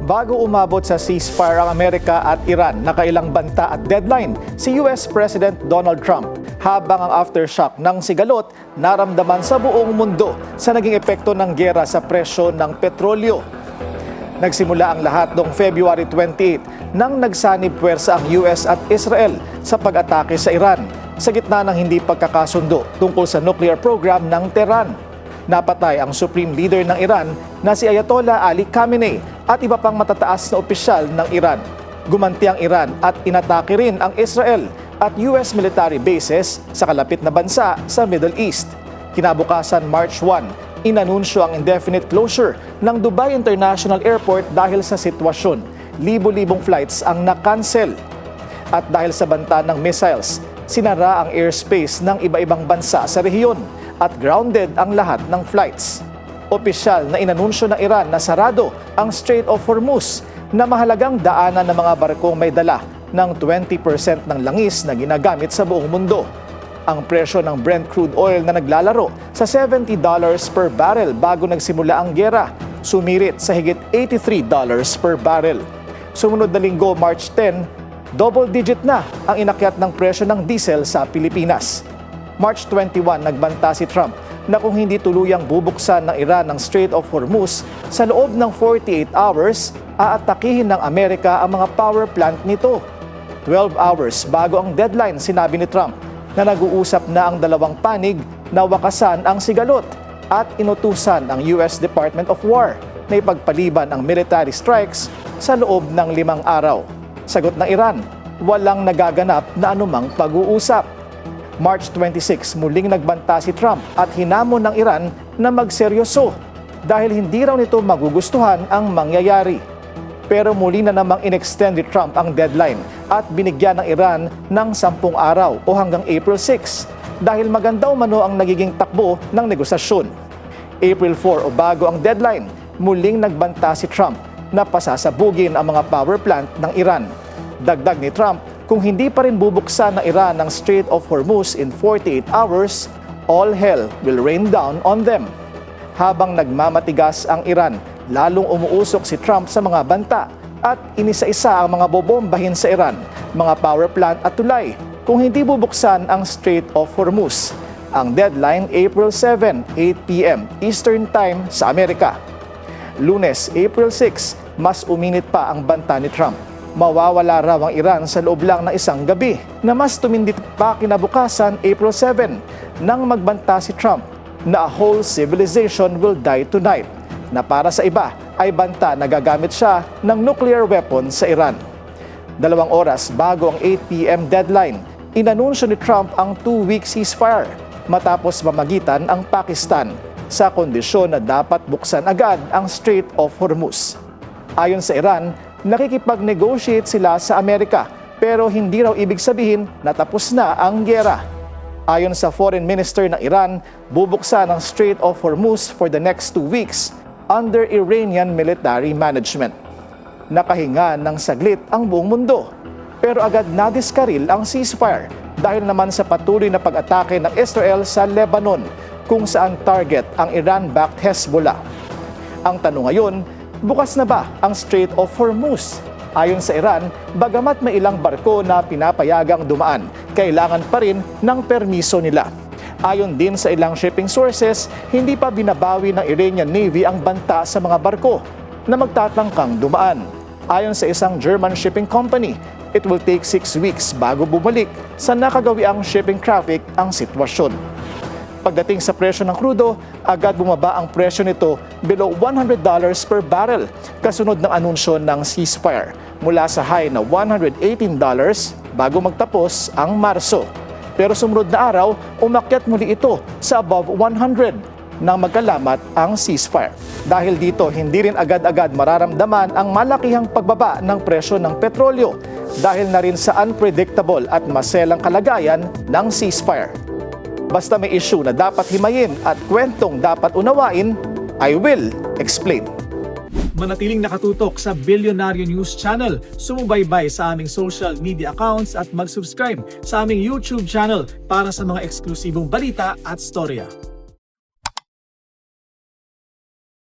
Bago umabot sa ceasefire ang Amerika at Iran, nakailang banta at deadline si US President Donald Trump. Habang ang aftershock ng sigalot naramdaman sa buong mundo sa naging epekto ng giyera sa presyo ng petrolyo. Nagsimula ang lahat noong February 28 nang nagsanib puwersa ang US at Israel sa pag-atake sa Iran sa gitna ng hindi pagkakasundo tungkol sa nuclear program ng Tehran. Napatay ang supreme leader ng Iran na si Ayatollah Ali Khamenei at iba pang matataas na opisyal ng Iran. Gumanti ang Iran at inatake rin ang Israel at US military bases sa kalapit na bansa sa Middle East. Kinabukasan March 1, inanunsyo ang indefinite closure ng Dubai International Airport dahil sa sitwasyon. Libo-libong flights ang na-cancel. At dahil sa banta ng missiles, sinara ang airspace ng iba-ibang bansa sa rehiyon at grounded ang lahat ng flights. Opisyal na inanunsyo ng Iran na sarado ang Strait of Hormuz na mahalagang daanan ng mga barkong may dala ng 20% ng langis na ginagamit sa buong mundo. Ang presyo ng Brent crude oil na naglalaro sa $70 per barrel bago nagsimula ang giyera, sumirit sa higit $83 per barrel. Sumunod na linggo, March 10, double-digit na ang inakyat ng presyo ng diesel sa Pilipinas. March 21, nagbanta si Trump na kung hindi tuluyang bubuksan ng Iran ang Strait of Hormuz sa loob ng 48 hours, aatakihin ng Amerika ang mga power plant nito. 12 hours bago ang deadline, sinabi ni Trump na nag-uusap na ang dalawang panig na wakasan ang sigalot at inutusan ang US Department of War na ipagpaliban ang military strikes sa loob ng 5 araw. Sagot ng Iran, walang nagaganap na anumang pag-uusap. March 26, muling nagbanta si Trump at hinamon ng Iran na magseryoso dahil hindi raw nito magugustuhan ang mangyayari. Pero muli na namang inextend ni Trump ang deadline at binigyan ng Iran ng 10 araw o hanggang April 6 dahil maganda umano ang nagiging takbo ng negosasyon. April 4 o bago ang deadline, muling nagbanta si Trump na pasasabugin ang mga power plant ng Iran. Dagdag ni Trump, kung hindi pa rin bubuksan ng Iran ang Strait of Hormuz in 48 hours, all hell will rain down on them. Habang nagmamatigas ang Iran, lalong umuusok si Trump sa mga banta at inisa-isa ang mga bobombahin sa Iran, mga power plant at tulay kung hindi bubuksan ang Strait of Hormuz. Ang deadline, April 7, 8 p.m. Eastern Time sa Amerika. Lunes, April 6, mas uminit pa ang banta ni Trump. Mawawala raw ang Iran sa loob lang ng isang gabi na mas tumindi pa kinabukasan April 7 nang magbanta si Trump na a whole civilization will die tonight na para sa iba ay banta na gagamit siya ng nuclear weapon sa Iran. 2 oras bago ang 8 p.m. deadline, inanunsyo ni Trump ang 2-week ceasefire matapos mamagitan ang Pakistan sa kondisyon na dapat buksan agad ang Strait of Hormuz. Ayon sa Iran, nakikipag-negotiate sila sa Amerika pero hindi raw ibig sabihin na tapos na ang giyera. Ayon sa Foreign Minister ng Iran, bubuksan ang Strait of Hormuz for the next 2 weeks under Iranian military management. Nakahinga ng saglit ang buong mundo pero agad nadiskaril ang ceasefire dahil naman sa patuloy na pag-atake ng Israel sa Lebanon kung saan target ang Iran-backed Hezbollah. Ang tanong ngayon, bukas na ba ang Strait of Hormuz? Ayon sa Iran, bagamat may ilang barko na pinapayagang dumaan, kailangan pa rin ng permiso nila. Ayon din sa ilang shipping sources, hindi pa binabawi ng Iranian Navy ang banta sa mga barko na magtatangkang dumaan. Ayon sa isang German shipping company, it will take 6 weeks bago bumalik sa nakagawiang shipping traffic ang sitwasyon. Pagdating sa presyo ng krudo, agad bumaba ang presyo nito below $100 per barrel kasunod ng anunsyo ng ceasefire mula sa high na $118 bago magtapos ang Marso. Pero sumunod na araw, umakyat muli ito sa above 100 nang magkalamat ang ceasefire. Dahil dito, hindi rin agad-agad mararamdaman ang malakihang pagbaba ng presyo ng petrolyo dahil na rin sa unpredictable at maselang kalagayan ng ceasefire. Basta may issue na dapat himayin at kwentong dapat unawain, I will explain. Manatiling nakatutok sa Bilyonaryo News Channel, sumubaybay sa aming social media accounts at mag-subscribe sa aming YouTube channel para sa mga eksklusibong balita at storya.